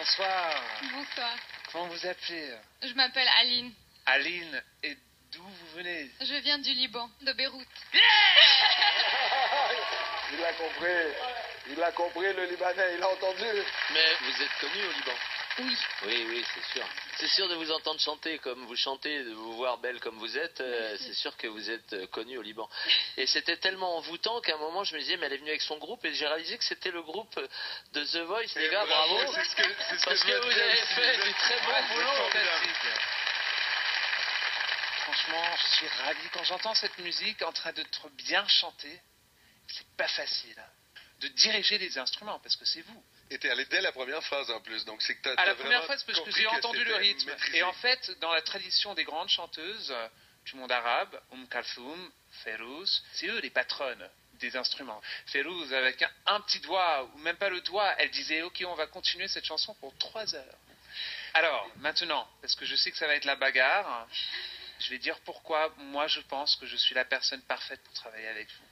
Bonsoir. Bonsoir. Comment vous appelez? Je m'appelle Aline. Aline, et d'où vous venez? Je viens du Liban, de Beyrouth. Il l'a compris. Il l'a compris, le Libanais, il a entendu. Mais vous êtes connu au Liban? Oui. Oui, c'est sûr. C'est sûr de vous entendre chanter comme vous chantez, de vous voir belle comme vous êtes, c'est sûr que vous êtes connu au Liban. Et c'était tellement envoûtant qu'à un moment je me disais, mais elle est venue avec son groupe et j'ai réalisé que c'était le groupe de The Voice, les gars, bravo. C'est ce que Parce que vous avez fait du très bon boulot. Franchement, je suis ravi quand j'entends cette musique en train d'être bien chantée. C'est pas facile de diriger les instruments parce que c'est vous. Et t'es allé dès la première phrase en plus, donc c'est que À la première phrase parce que j'ai entendu le rythme. Maîtrisé. Et en fait, dans la tradition des grandes chanteuses du monde arabe, Kalthoum, Fairouz, c'est eux les patronnes des instruments. Fairouz, avec un petit doigt, ou même pas le doigt, elle disait « Ok, on va continuer cette chanson pour 3 heures. » Alors, maintenant, parce que je sais que ça va être la bagarre, je vais dire pourquoi moi je pense que je suis la personne parfaite pour travailler avec vous.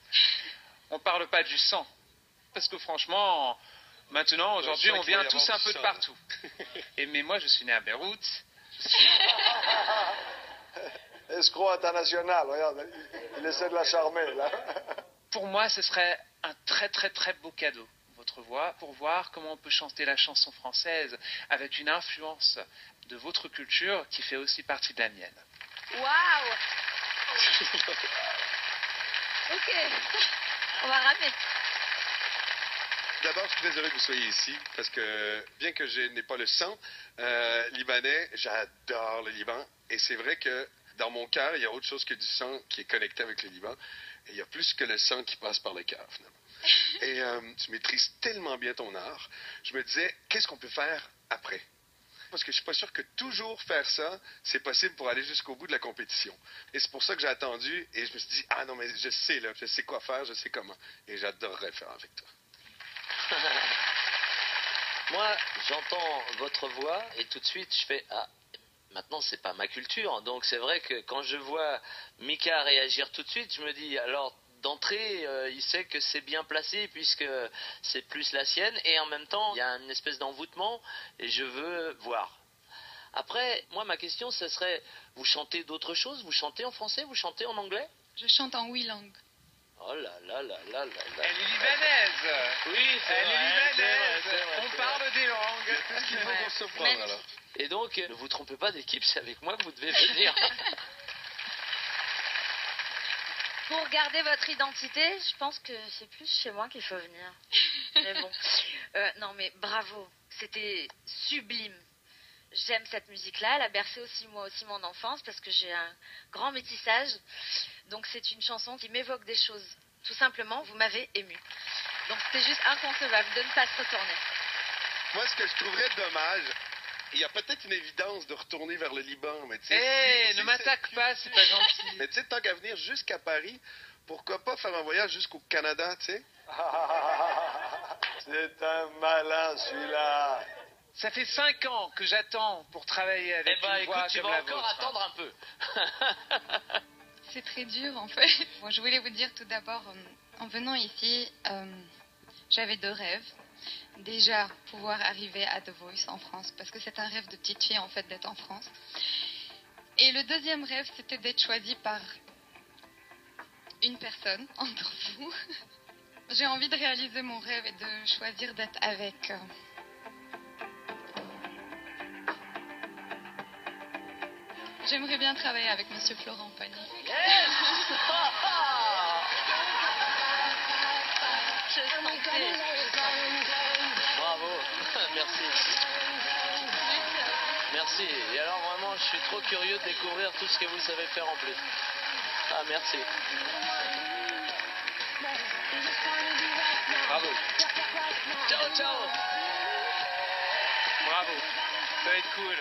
On parle pas du sang, parce que franchement, maintenant, aujourd'hui, on vient tous un peu de partout. Mais moi, je suis né à Beyrouth. Escroc international, regarde, il essaie de la charmer, là. Pour moi, ce serait un très très très beau cadeau, votre voix, pour voir comment on peut chanter la chanson française avec une influence de votre culture qui fait aussi partie de la mienne. Waouh. Ok, on va rapper. D'abord, je suis très heureux que vous soyez ici, parce que bien que je n'ai pas le sang libanais, j'adore le Liban. Et c'est vrai que dans mon cœur, il y a autre chose que du sang qui est connecté avec le Liban. Et il y a plus que le sang qui passe par le cœur, finalement. Et tu maîtrises tellement bien ton art. Je me disais, qu'est-ce qu'on peut faire après? Parce que je suis pas sûr que toujours faire ça, c'est possible pour aller jusqu'au bout de la compétition. Et c'est pour ça que j'ai attendu et je me suis dit, ah non, mais je sais, là, je sais quoi faire, je sais comment. Et j'adorerais le faire avec toi. Moi, j'entends votre voix et tout de suite je fais, ah, maintenant c'est pas ma culture. Donc c'est vrai que quand je vois Mika réagir tout de suite, je me dis, alors d'entrée, il sait que c'est bien placé puisque c'est plus la sienne et en même temps, il y a une espèce d'envoûtement et je veux voir. Après, moi, ma question, ce serait, vous chantez d'autres choses? Vous chantez en français? Vous chantez en anglais? Je chante en 8 langues. Oh là là là là là là. Elle est libanaise. Oui, c'est Elle vrai, est c'est vrai, libanaise. c'est vrai, On c'est parle des langues. Qu'est-ce qu'il faut pour se surprendre, alors? Et donc, ne vous trompez pas d'équipe, c'est avec moi que vous devez venir. Pour garder votre identité, je pense que c'est plus chez moi qu'il faut venir. Mais bon. Non, mais bravo. C'était sublime. J'aime cette musique-là. Elle a bercé aussi, moi aussi, mon enfance parce que j'ai un grand métissage. Donc, c'est une chanson qui m'évoque des choses. Tout simplement, vous m'avez ému. Donc, c'était juste inconcevable de ne pas se retourner. Moi, ce que je trouverais dommage, il y a peut-être une évidence de retourner vers le Liban, mais tu sais... Hé, ne m'attaque pas, c'est pas gentil. Mais tu sais, tant qu'à venir jusqu'à Paris, pourquoi pas faire un voyage jusqu'au Canada, tu sais? C'est un malin, celui-là. Ça fait 5 ans que j'attends pour travailler avec une voix tu comme vas la encore vôtre. attendre un peu. C'est très dur en fait. Bon, je voulais vous dire tout d'abord, en venant ici, j'avais 2 rêves. Déjà, pouvoir arriver à The Voice en France, parce que c'est un rêve de petite fille en fait d'être en France. Et le deuxième rêve, c'était d'être choisie par une personne entre vous. J'ai envie de réaliser mon rêve et de choisir d'être avec... J'aimerais bien travailler avec Monsieur Florent Pagny. Yes. Je sentais. Bravo, merci. Merci. Et alors vraiment, je suis trop curieux de découvrir tout ce que vous savez faire en plus. Ah, merci. Bravo. Ciao, ciao. Bravo. Ça va être cool.